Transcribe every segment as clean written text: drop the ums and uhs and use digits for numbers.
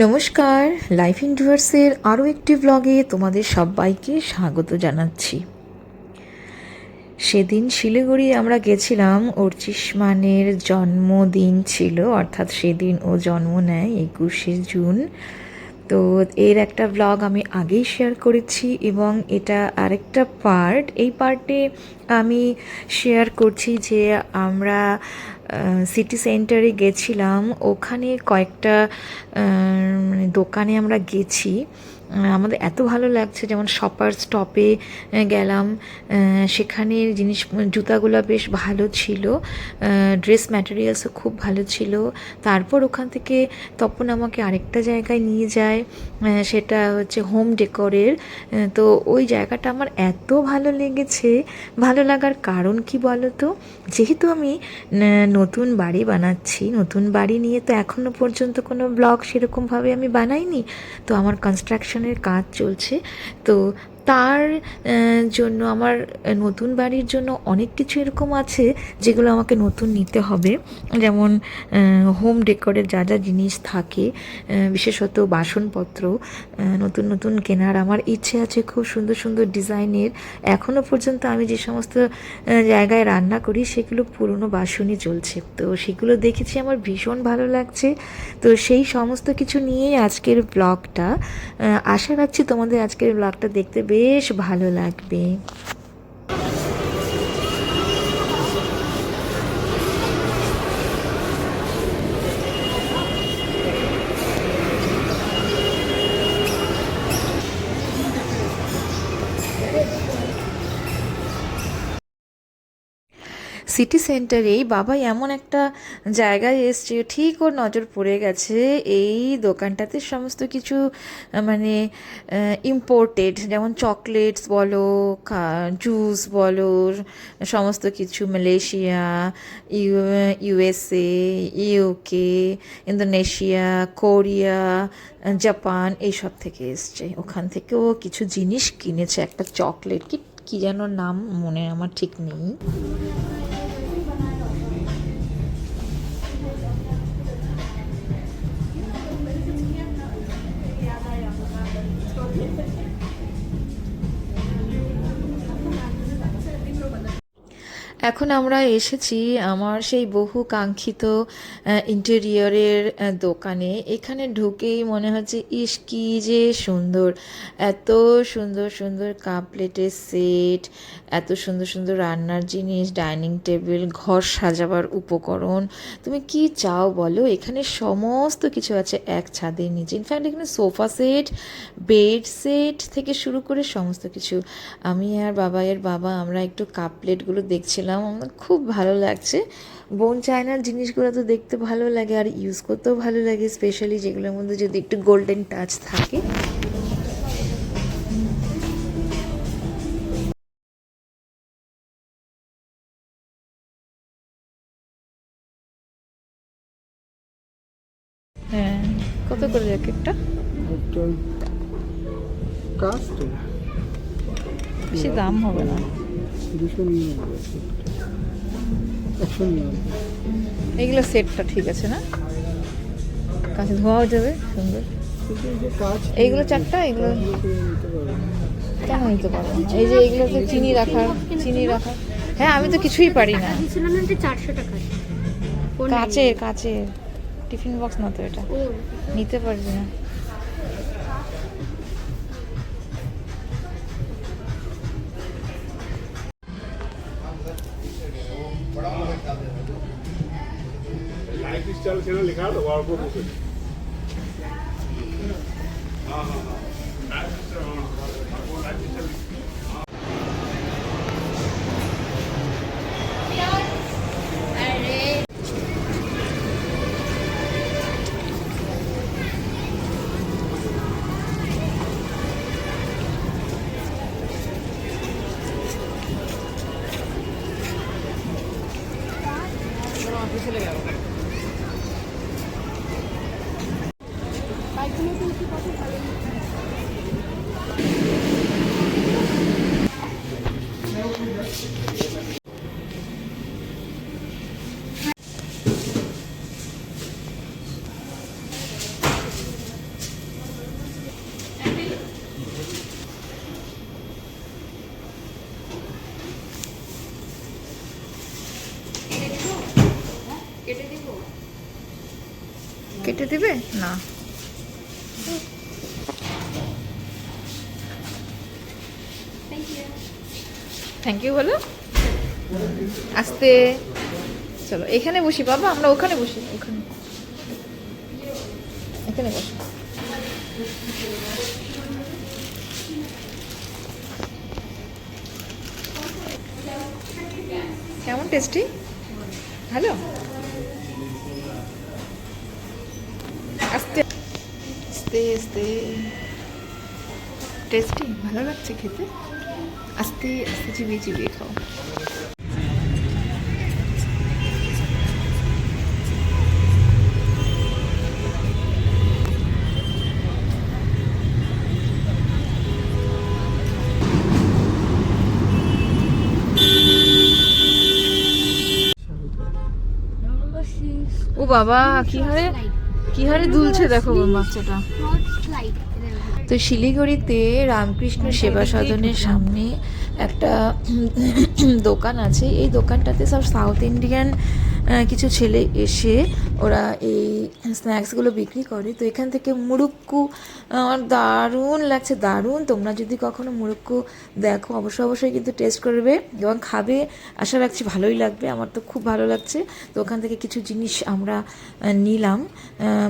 নমস্কার, লাইফ ইন্ডিভার্সের আরও একটি ব্লগে তোমাদের সবাইকে স্বাগত জানাচ্ছি। সেদিন শিলিগুড়ি আমরা গেছিলাম, অর্চিষ্মানের জন্মদিন ছিল, অর্থাৎ সেদিন ও জন্ম নেয় 21শে জুন। তো এর একটা ব্লগ আমি আগেই শেয়ার করেছি এবং এটা আরেকটা পার্ট। এই পার্টে আমি শেয়ার করছি যে আমরা সিটি সেন্টারে গেছিলাম, ওখানে কয়েকটা মানে দোকানে আমরা গেছি। আমাদের এত ভালো লাগছে, যেমন শপার স্টপে গেলাম, সেখানের জুতাগুলো বেশ ভালো ছিল, ড্রেস ম্যাটেরিয়ালসও খুব ভালো ছিল। তারপর ওখান থেকে তপন আমাকে আরেকটা জায়গায় নিয়ে যায়, সেটা হচ্ছে হোম ডেকোরের। তো ওই জায়গাটা আমার এত ভালো লেগেছে। ভালো লাগার কারণ কি বলো তো, যেহেতু আমি নতুন বাড়ি বানাচ্ছি, নতুন বাড়ি নিয়ে তো এখনও পর্যন্ত কোনো ব্লগ সেরকমভাবে আমি বানাইনি। তো আমার কনস্ট্রাকশনের কাজ চলছে, তো তার জন্য আমার নতুন বাড়ির জন্য অনেক কিছু এরকম আছে যেগুলো আমাকে নতুন নিতে হবে। যেমন হোম ডেকোরের যা যা জিনিস থাকে, বিশেষত বাসনপত্র নতুন নতুন কেনার আমার ইচ্ছে আছে, খুব সুন্দর সুন্দর ডিজাইনের। এখনও পর্যন্ত আমি যে সমস্ত জায়গায় রান্না করি সেগুলো পুরনো বাসনই চলছে, তো সেগুলো দেখেছি, আমার ভীষণ ভালো লাগছে। তো সেই সমস্ত কিছু নিয়েই আজকের ব্লগটা। আশা রাখছি তোমাদের আজকের ব্লগটা দেখতে বেশ ভালো লাগবে। সিটি সেন্টারেই বাবা এমন একটা জায়গায় এসছে, ঠিক ওর নজর পড়ে গেছে এই দোকানটাতে সমস্ত কিছু মানে ইম্পোর্টেড, যেমন চকলেটস বলো, জুস বলো, সমস্ত কিছু Malaysia, USA, UK, Indonesia, Korea, Japan, এইসব থেকে এসছে। ওখান থেকেও কিছু জিনিস কিনেছে, একটা চকলেট কি কি যেন নাম মনে আমার ঠিক নেই। এখন আমরা এসেছি আমার সেই বহু কাঙ্ক্ষিত ইন্টেরিয়রের দোকানে। এখানে ঢুকেই মনে হচ্ছে ইস কি যে সুন্দর, এত সুন্দর সুন্দর কাপ প্লেটের সেট, এত সুন্দর সুন্দর রান্নার জিনিস, ডাইনিং টেবিল, ঘর সাজাবার উপকরণ, তুমি কি চাও বলো, এখানে সমস্ত কিছু আছে এক ছাদের নিচে। ইনফ্যাক্ট এখানে সোফা সেট, বেড সেট থেকে শুরু করে সমস্ত কিছু। আমি আর বাবা আমরা একটু কাপ প্লেটগুলো দেখছিলাম, আমার খুব ভালো লাগছে। বোন চায়নার জিনিসগুলো তো দেখতে ভালো লাগে আর ইউজ করতেও ভালো লাগে, স্পেশালি যেগুলোর মধ্যে যদি একটু গোল্ডেন টাচ থাকে। হ্যাঁ, কত করে জ্যাকেটটা? বেশি দাম হবে না, 299। এগুলো সেটটা ঠিক আছে না, কাছে ধোয়াও যাবে সুন্দর। এইগুলো চারটা, এগুলো কেন নিতে পারবো না? এই যে এগুলোতে চিনি রাখার। হ্যাঁ, আমি তো কিছুই পারি না। 400 টাকা কাচের টিফিন বক্স না তো, এটা নিতে পারবি না। लाइफ स्टाइल चैनल लिखा तो और को কেটে দিবে না? থ্যাংক ইউ বলো। আস্তে। চলো এখানে বসি বাবা, আমরা ওখানে বসি, ওখানে এখানে বসি। কেমন টেস্টি? ভালো? আস্তে আস্তে আস্তে। টেস্টি, ভালো লাগছে খেতে। আস্তে আস্তে চিবিয়ে চিবিয়ে খাও। ও বাবা, কি হারে দুলছে দেখো বাচ্চাটা। তো শিলিগুড়িতে রামকৃষ্ণ সেবা সদনের সামনে একটা দোকান আছে। এই দোকানটাতে সব সাউথ ইন্ডিয়ান কিছু ছেলে এসে ওরা এই স্ন্যাক্সগুলো বিক্রি করে। তো এখান থেকে মুড়ুক্কু আমার দারুণ লাগছে, দারুণ। তোমরা যদি কখনো মুড়ুক্কু দেখো অবশ্যই কিন্তু টেস্ট করবে এবং খাবে, আশা রাখছি ভালোই লাগবে। আমার তো খুব ভালো লাগছে। তো ওখান থেকে কিছু জিনিস আমরা নিলাম।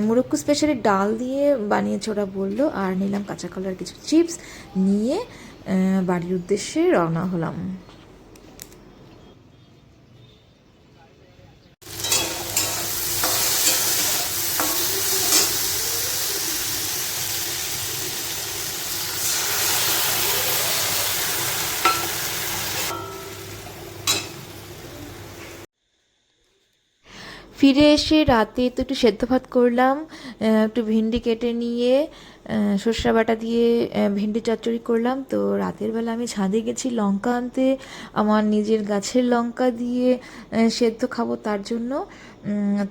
মুড়ুক্কু স্পেশালি ডাল দিয়ে বানিয়েছে ওরা বললো, আর নিলাম কাঁচা কলার কিছু চিপস, নিয়ে বাড়ির উদ্দেশ্যে রওনা হলাম। ফিরে এসে রাতে তো একটু সেদ্ধ ভাত করলাম, একটু ভিন্ডি কেটে নিয়ে সর্ষে বাটা দিয়ে ভিন্ডি চচ্চড়ি করলাম। তো রাতের বেলা আমি ছাদে গেছি লঙ্কা আনতে, আমার নিজের গাছের লঙ্কা দিয়ে সেদ্ধ খাবো তার জন্য।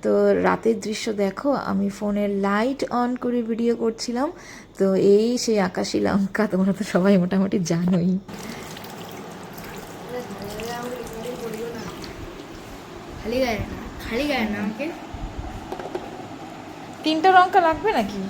তো রাতের দৃশ্য দেখো, আমি ফোনের লাইট অন করে ভিডিও করছিলাম। তো এই সেই আকাশি লঙ্কা, তোমরা তো সবাই মোটামুটি জানোই। খালি গায়ে না আমাকে 3টা লঙ্কা লাগবে নাকি?